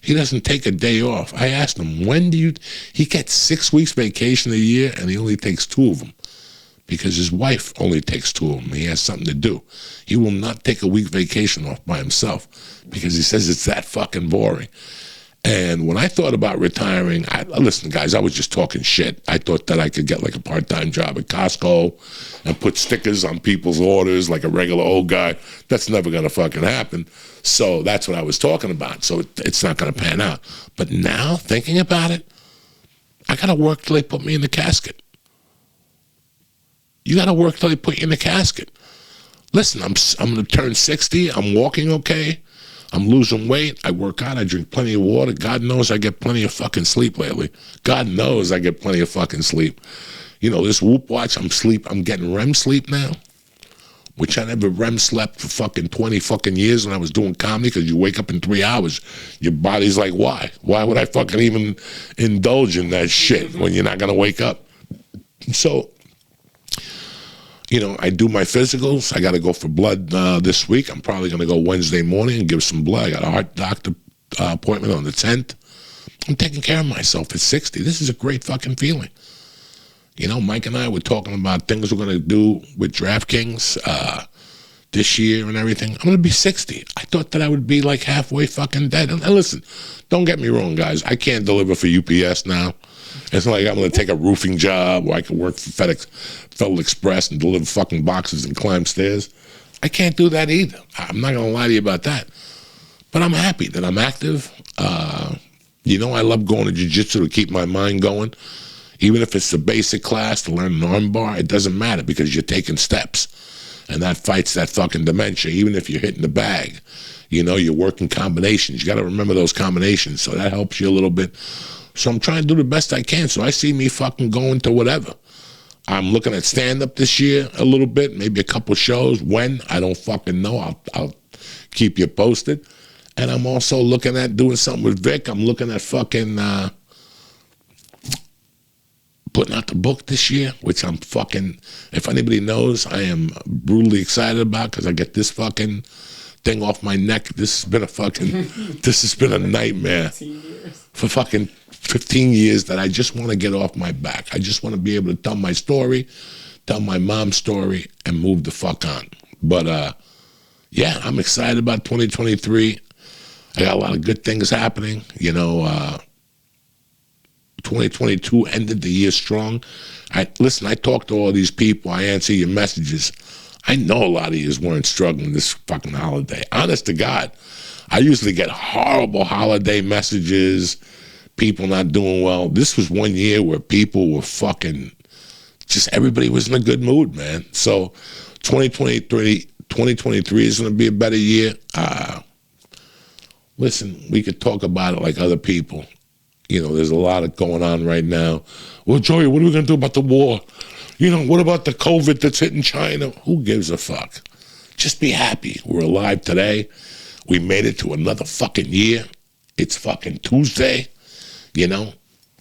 He doesn't take a day off. I asked him, he gets 6 weeks vacation a year, and he only takes 2 of them because his wife only takes 2 of them. He has something to do. He will not take a week vacation off by himself because he says it's that fucking boring. And when I thought about retiring, listen, guys, I was just talking shit. I thought that I could get like a part-time job at Costco and put stickers on people's orders like a regular old guy. That's never going to fucking happen. So that's what I was talking about. So it's not going to pan out. But now, thinking about it, I got to work till they put me in the casket. You got to work till they put you in the casket. Listen, I'm going to turn 60. I'm walking okay. I'm losing weight. I work out. I drink plenty of water. God knows I get plenty of fucking sleep lately. God knows I get plenty of fucking sleep. You know, this Whoop watch, I'm getting REM sleep now, which I never REM slept for fucking 20 fucking years when I was doing comedy, because you wake up in 3 hours. Your body's like, why? Why would I fucking even indulge in that shit when you're not going to wake up? So, you know, I do my physicals. I got to go for blood this week. I'm probably going to go Wednesday morning and give some blood. I got a heart doctor appointment on the 10th. I'm taking care of myself at 60. This is a great fucking feeling. You know, Mike and I were talking about things we're going to do with DraftKings this year and everything. I'm going to be 60. I thought that I would be like halfway fucking dead. And listen, don't get me wrong, guys. I can't deliver for UPS now. It's not like I'm going to take a roofing job or I can work for Federal Express and deliver fucking boxes and climb stairs. I can't do that either. I'm not going to lie to you about that. But I'm happy that I'm active. You know, I love going to jiu-jitsu to keep my mind going. Even if it's the basic class to learn an arm bar, it doesn't matter because you're taking steps. And that fights that fucking dementia, even if you're hitting the bag. You know, you're working combinations. You got to remember those combinations. So that helps you a little bit. So I'm trying to do the best I can. So I see me fucking going to whatever. I'm looking at stand-up this year a little bit, maybe a couple shows. When? I don't fucking know. I'll keep you posted. And I'm also looking at doing something with Vic. I'm looking at fucking putting out the book this year, which I'm fucking, if anybody knows, I am brutally excited about because I get this fucking thing off my neck. This has been a fucking, this has been a nightmare for fucking 15 years that I just want to get off my back. I just want to be able to tell my story, tell my mom's story, and move the fuck on. But yeah, I'm excited about 2023. I got a lot of good things happening. You know, 2022 ended the year strong. Listen, I talk to all these people. I answer your messages. I know a lot of you weren't struggling this fucking holiday. Honest to God, I usually get horrible holiday messages, people not doing well. This was one year where people were fucking, just everybody was in a good mood, man. So 2023 is going to be a better year. Listen, we could talk about it like other people. You know, there's a lot of going on right now. Well, Joey, what are we going to do about the war? You know, what about the COVID that's hitting China? Who gives a fuck? Just be happy. We're alive today. We made it to another fucking year. It's fucking Tuesday, you know?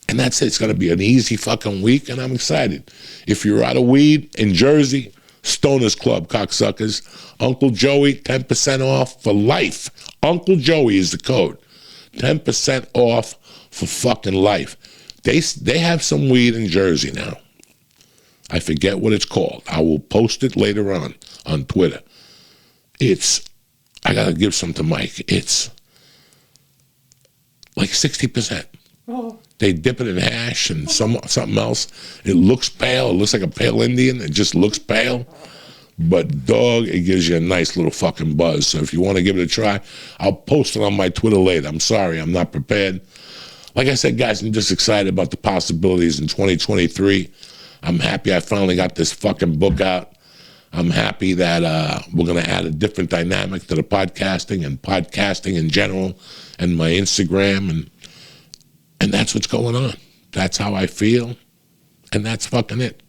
And that's it. It's going to be an easy fucking week, and I'm excited. If you're out of weed in Jersey, Stoners Club, cocksuckers. Uncle Joey, 10% off for life. Uncle Joey is the code. 10% off for fucking life. They have some weed in Jersey now. I forget what it's called. I will post it later on Twitter. I gotta give some to Mike. It's like 60%. Oh. They dip it in hash and something else. It looks pale. It looks like a pale Indian. It just looks pale. But, dog, it gives you a nice little fucking buzz. So if you want to give it a try, I'll post it on my Twitter later. I'm sorry, I'm not prepared. Like I said, guys, I'm just excited about the possibilities in 2023. I'm happy I finally got this fucking book out. I'm happy that we're going to add a different dynamic to the podcasting and podcasting in general and my Instagram. And that's what's going on. That's how I feel. And that's fucking it.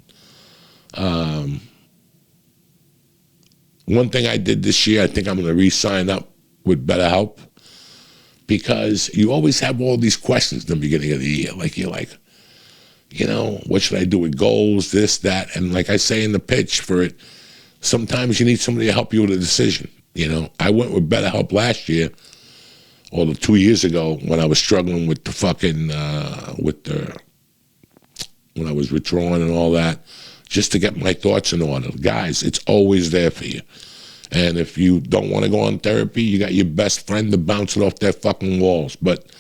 One thing I did this year, I think I'm going to re-sign up with BetterHelp, because you always have all these questions in the beginning of the year. Like, you're like, you know, what should I do with goals, this, that? And like I say in the pitch for it, sometimes you need somebody to help you with a decision. You know, I went with BetterHelp last year, or 2 years ago, when I was struggling with the fucking, when I was withdrawing and all that, just to get my thoughts in order. Guys, it's always there for you. And if you don't want to go on therapy, you got your best friend to bounce it off their fucking walls. But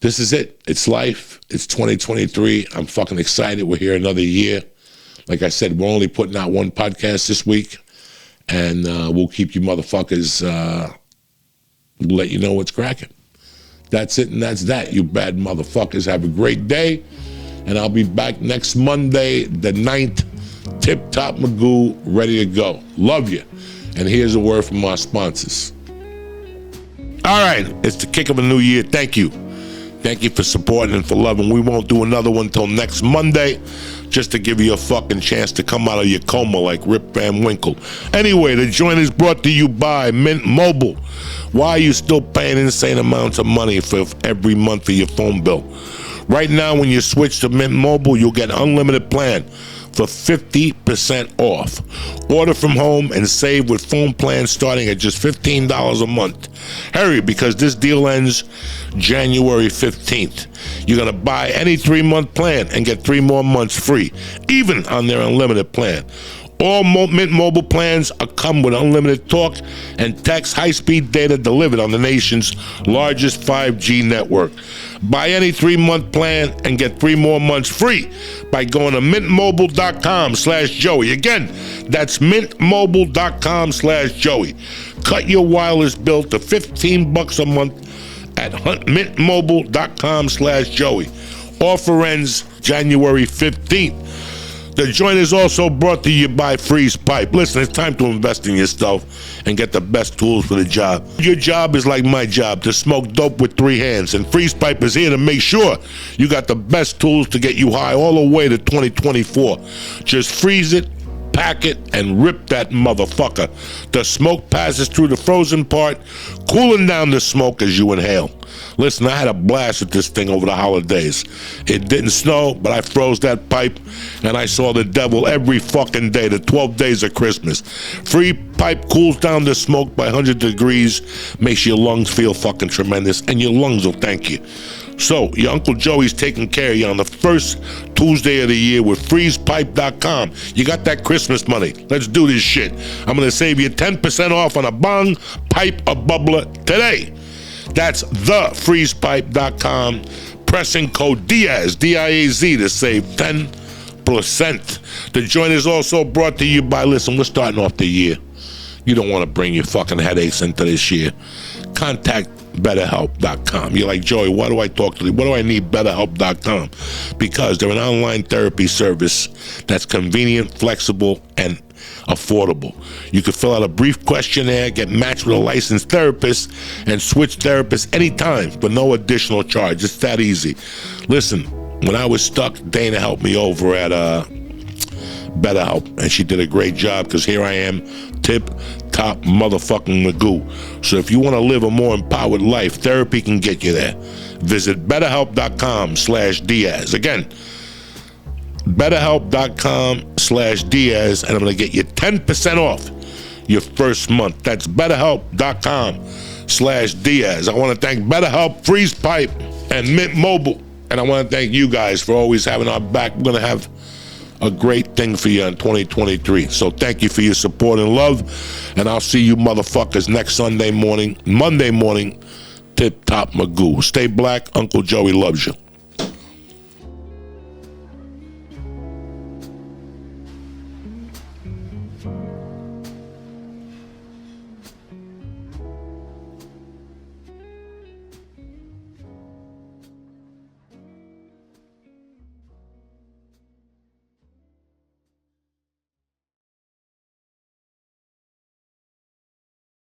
this is it. It's life. It's 2023. I'm fucking excited. We're here another year. Like I said, we're only putting out one podcast this week. And we'll keep you motherfuckers, we'll let you know what's cracking. That's it and that's that, you bad motherfuckers. Have a great day. And I'll be back next Monday, the 9th, tip-top Magoo, ready to go. Love you. And here's a word from our sponsors. All right, it's the kick of a new year. Thank you. Thank you for supporting and for loving. We won't do another one till next Monday, just to give you a fucking chance to come out of your coma like Rip Van Winkle. Anyway, the joint is brought to you by Mint Mobile. Why are you still paying insane amounts of money for every month for your phone bill? Right now, when you switch to Mint Mobile, you'll get an unlimited plan for 50% off. Order from home and save with phone plans starting at just $15 a month. Hurry, because this deal ends January 15th. You're going to buy any 3-month plan and get 3 more months free, even on their unlimited plan. All Mint Mobile plans come with unlimited talk and text, high-speed data delivered on the nation's largest 5G network. Buy any 3-month plan and get 3 more months free by going to mintmobile.com/Joey. Again, that's mintmobile.com/Joey. Cut your wireless bill to $15 a month at mintmobile.com/Joey. Offer ends January 15th. The joint is also brought to you by Freeze Pipe. Listen, it's time to invest in yourself and get the best tools for the job. Your job is like my job, to smoke dope with 3 hands. And Freeze Pipe is here to make sure you got the best tools to get you high all the way to 2024. Just freeze it, pack it, and rip that motherfucker. The smoke passes through the frozen part, cooling down the smoke as you inhale. Listen, I had a blast with this thing over the holidays. It didn't snow, but I froze that pipe, and I saw the devil every fucking day, the 12 days of Christmas. Free Pipe cools down the smoke by 100 degrees, makes your lungs feel fucking tremendous, and your lungs will thank you. So, your Uncle Joey's taking care of you on the first Tuesday of the year with freezepipe.com. You got that Christmas money. Let's do this shit. I'm going to save you 10% off on a bong, pipe, or bubbler today. That's thefreezepipe.com. Pressing code Diaz, D-I-A-Z, to save 10%. The joint is also brought to you by, listen, we're starting off the year. You don't want to bring your fucking headaches into this year. Contact BetterHelp.com. You're like, Joey, why do I talk to you? What do I need BetterHelp.com? Because they're an online therapy service that's convenient, flexible, and affordable. You can fill out a brief questionnaire, get matched with a licensed therapist, and switch therapists anytime for no additional charge. It's that easy. Listen, when I was stuck, Dana helped me over at BetterHelp, and she did a great job, because here I am, tip-top motherfucking Magoo. So if you want to live a more empowered life, therapy can get you there. Visit BetterHelp.com/Diaz. Again, BetterHelp.com/Diaz, and I'm going to get you 10% off your first month. That's BetterHelp.com/Diaz. I want to thank BetterHelp, Freeze Pipe, and Mint Mobile. And I want to thank you guys for always having our back. We're going to have a great thing for you in 2023. So thank you for your support and love. And I'll see you motherfuckers next Monday morning, Tip Top Magoo. Stay black. Uncle Joey loves you.